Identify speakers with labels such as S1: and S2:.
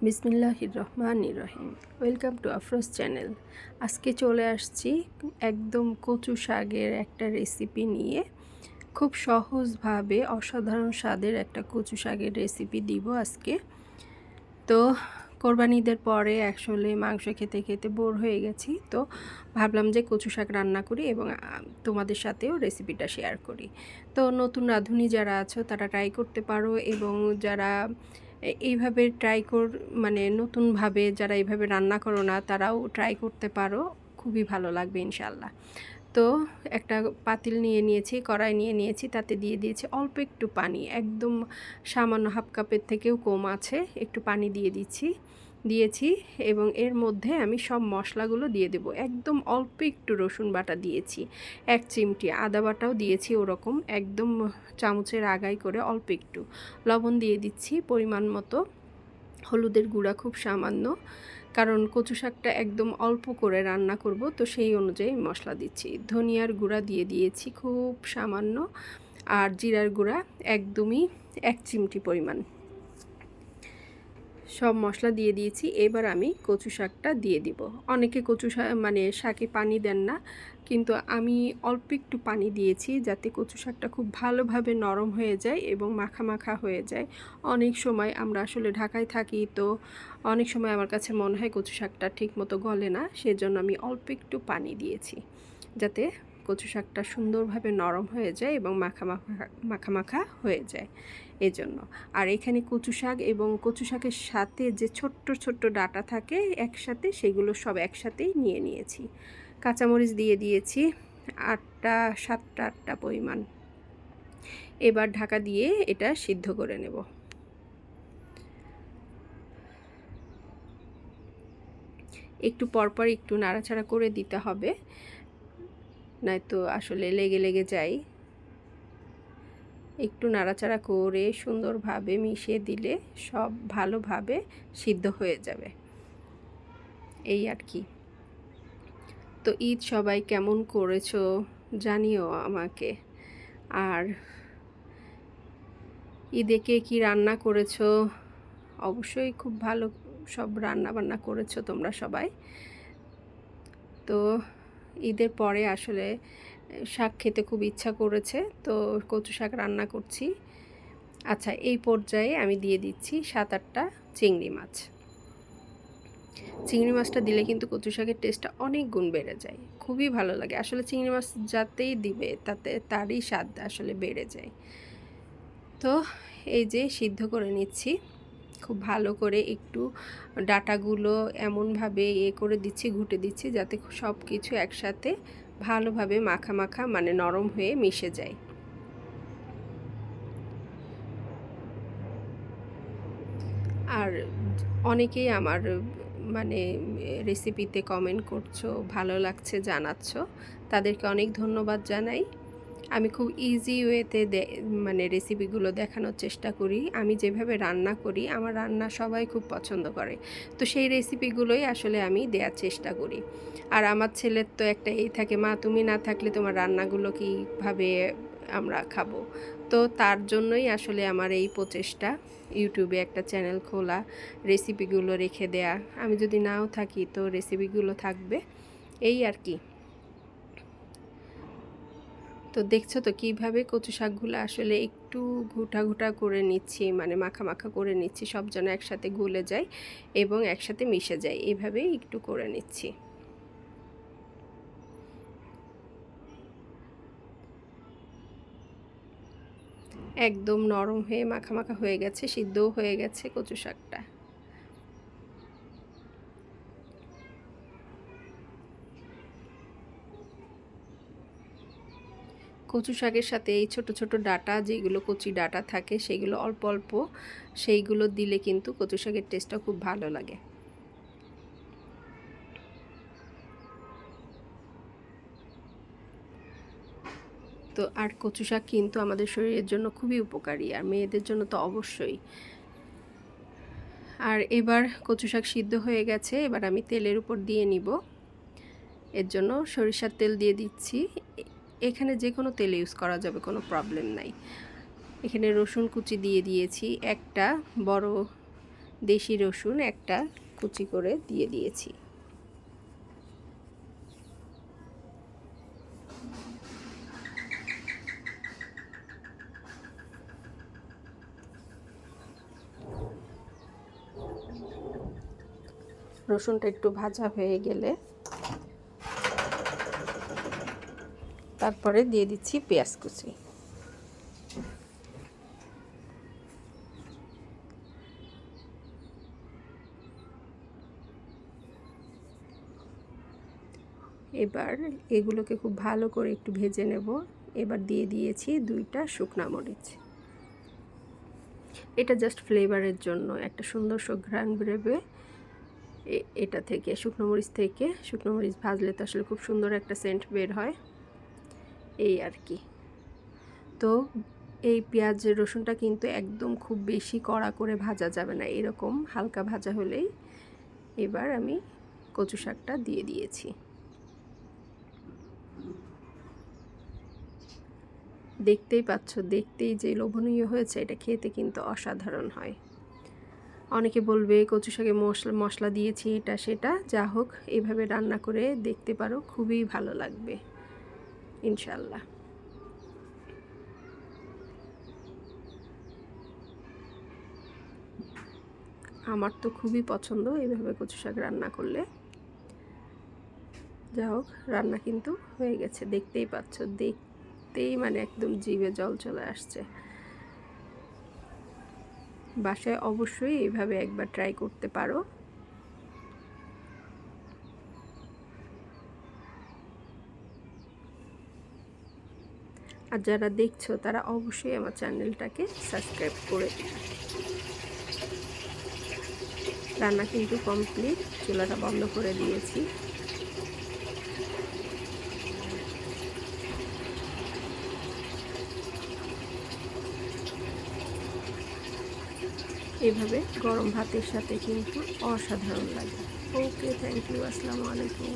S1: বিসমিল্লাহির রহমানির রহিম। Welcome to Afroz channel. আজকে চলে আসছি একদম কচু শাকের একটা রেসিপি নিয়ে। খুব সহজভাবে অসাধারণ স্বাদের একটা কচু শাকের রেসিপি দিব আজকে। তো কোরবানি ঈদের পরে আসলে মাংস খেতে খেতে বোর হয়ে গেছি, তো ভাবলাম যে কচু শাক রান্না করি এবং তোমাদের সাথেও রেসিপিটা শেয়ার করি। তো নতুন রাঁধুনি যারা আছো তারা ট্রাই করতে পারো, এবং যারা এইভাবে মানে নতুনভাবে যারা এইভাবে রান্না করো না তারাও ট্রাই করতে পারো, খুবই ভালো লাগবে ইনশাল্লাহ। তো একটা পাতিল নিয়ে নিয়েছি, কড়াই নিয়ে নিয়েছি, তাতে দিয়ে দিয়েছি অল্প একটু পানি, একদম সামান্য হাফ কাপের থেকেও কম আছে, একটু পানি দিয়েছি এবং এর মধ্যে আমি সব মশলাগুলো দিয়ে দেব। একদম অল্প একটু রসুন বাটা দিয়েছি, 1 চিমটি আদা বাটাও দিয়েছি, ওরকম একদম চামচের আগায় করে অল্প একটু লবণ দিয়ে দিচ্ছি পরিমাণ মতো, হলুদের গুঁড়া খুব সামান্য, কারণ কচু শাকটা একদম অল্প করে রান্না করব, তো সেই অনুযায়ী মশলা দিচ্ছি। ধনিয়ার গুঁড়া দিয়ে দিয়েছি খুব সামান্য, আর জিরার গুঁড়া একদমই 1 চিমটি পরিমাণ। সব মশলা দিয়ে দিয়েছি। এবার আমি কচু শাকটা দিয়ে দিব। অনেকে কচু শাক মানে শাকে পানি দেন না, কিন্তু আমি অল্প একটু পানি দিয়েছি যাতে কচু শাকটা খুব ভালোভাবে নরম হয়ে যায় এবং মাখা মাখা হয়ে যায়। অনেক সময় আমরা আসলে ঢাকায় থাকি, তো অনেক সময় আমার কাছে মনে হয় কচু শাকটা ঠিকমতো গলে না, সেজন্য আমি অল্প একটু পানি দিয়েছি যাতে কচু শাকটা সুন্দরভাবে নরম হয়ে যায় এবং মাখা মাখা হয়ে যায় এজন্য। আর এখানে কচু শাক এবং কচু শাকের সাথে যে ছোট্ট ছোট্ট ডাঁটা থাকে একসাথে, সেগুলো সব একসাথেই নিয়ে নিয়েছি। কাঁচামরিচ দিয়ে দিয়েছি 7টা পরিমাণ। এবার ঢাকা দিয়ে এটা সিদ্ধ করে নেব। একটু পরপর একটু নাড়াচাড়া করে দিতে হবে, নয়তো আসলে লেগে যায়। একটু নাড়াচাড়া করে সুন্দরভাবে মিশিয়ে দিলে সব ভালোভাবে সিদ্ধ হয়ে যাবে, এই আর কি। তো ঈদ সবাই কেমন করেছো জানিও আমাকে। আর ঈদে কে কী রান্না করেছো, অবশ্যই খুব ভালো সব রান্না বান্না করেছো তোমরা সবাই। তো ঈদের পরে আসলে শাক খেতে খুব ইচ্ছা করেছে, তো কচু শাক রান্না করছি। আচ্ছা, এই পর্যায়ে আমি দিয়ে দিচ্ছি 7-8টা চিংড়ি মাছ। চিংড়ি মাছটা দিলে কিন্তু কচু শাকের টেস্টটা অনেক গুণ বেড়ে যায়, খুবই ভালো লাগে আসলে। চিংড়ি মাছ যাতেই দিবে তাতে তারই স্বাদ আসলে বেড়ে যায়। তো এই যে সিদ্ধ করে নিচ্ছি খুব ভালো করে, একটু ডাঁটাগুলো এমনভাবে করে দিচ্ছি, ঘুটে দিচ্ছি যাতে সব কিছু একসাথে ভালোভাবে মাখা মানে নরম হয়ে মিশে যায়। আর অনেকেই আমার মানে রেসিপিতে কমেন্ট করছো, ভালো লাগছে জানাচ্ছ, তাদেরকে অনেক ধন্যবাদ জানাই। আমি খুব ইজি ওয়েতে মানে রেসিপিগুলো দেখানোর চেষ্টা করি। আমি যেভাবে রান্না করি আমার রান্না সবাই খুব পছন্দ করে, তো সেই রেসিপিগুলোই আসলে আমি দেওয়ার চেষ্টা করি। আর আমার ছেলের তো একটা এই থাকে, মা তুমি না থাকলে তোমার রান্নাগুলো কীভাবে আমরা খাবো। তো তার জন্যই আসলে আমার এই প্রচেষ্টা, ইউটিউবে একটা চ্যানেল খোলা, রেসিপিগুলো রেখে দেয়া। আমি যদি নাও থাকি তো রেসিপিগুলো থাকবে, এই আর কি। তো দেখছো তো কীভাবে কচু শাকগুলো আসলে একটু ঘুটা করে নিচ্ছি, মানে মাখা করে নিচ্ছি, সব যেন একসাথে গলে যায় এবং একসাথে মিশে যায়, এভাবেই একটু করে নিচ্ছি। একদম নরম হয়ে মাখা হয়ে গেছে, সিদ্ধও হয়ে গেছে কচু শাকটা। কচু শাকের সাথে এই ছোট ছোট ডাঁটা, যেগুলো কচি ডাঁটা থাকে সেগুলো অল্প অল্প, সেইগুলো দিলে কিন্তু কচু শাকের টেস্টটা খুব ভালো লাগে। তো আর কচু শাক কিন্তু আমাদের শরীরের জন্য খুবই উপকারী, আর মেয়েদের জন্য তো অবশ্যই। আর এবার কচু শাক সিদ্ধ হয়ে গেছে, এবার আমি তেলের উপর দিয়ে নিব। এর জন্য সরিষার তেল দিয়ে দিচ্ছি। এখানে যে কোনো তেল ইউজ করা যাবে, কোনো প্রবলেম নাই। এখানে রসুন কুচি দিয়ে দিয়েছি, একটা বড় দেশি রসুন একটা কুচি করে দিয়ে দিয়েছি। রসুনটা একটু ভাজা হয়ে গেলে তারপরে দিয়ে দিচ্ছি পেঁয়াজ কুচি। এবার এগুলোকে খুব ভালো করে একটু ভেজে নেব। এবার দিয়ে দিয়েছি 2টা শুকনা মরিচ। এটা জাস্ট ফ্লেভারের জন্য, একটা সুন্দর সুঘ্রাণ বেরোবে এটা থেকে, শুকনো মরিচ থেকে। শুকনো মরিচ ভাজলে তো আসলে খুব সুন্দর একটা সেন্ট বের হয়, এই আর কি। তো এই পেঁয়াজ রসুনটা কিন্তু একদম খুব বেশি কড়া করে ভাজা যাবে না, এরকম হালকা ভাজা হলেই। এবার আমি কচু শাকটা দিয়ে দিয়েছি। দেখতেই পাচ্ছ, দেখতেই যে লোভনীয় হয়েছে, এটা খেতে কিন্তু অসাধারণ হয়। অনেকে বলবে কচু শাকে মশলা দিয়েছি এটা সেটা, যা হোক এভাবে রান্না করে দেখতে পারো, খুবই ভালো লাগবে ইনশাল্লাহ। আমার তো খুবই পছন্দ এইভাবে কচু শাক রান্না করলে। যা হোক, রান্না কিন্তু হয়ে গেছে, দেখতেই পাচ্ছ, দেখতেই মানে একদম জিভে জল চলে আসছে। বাসায় অবশ্যই এইভাবে একবার ট্রাই করতে পারো। আর যারা দেখছো তারা অবশ্যই আমার চ্যানেলটাকে সাবস্ক্রাইব করে দিও। রান্না কিন্তু কমপ্লিট, চুলাটা বন্ধ করে দিয়েছি। এভাবে গরম ভাতের সাথে কিন্তু অসাধারণ লাগে। ওকে, থ্যাংক ইউ, আসসালামু আলাইকুম।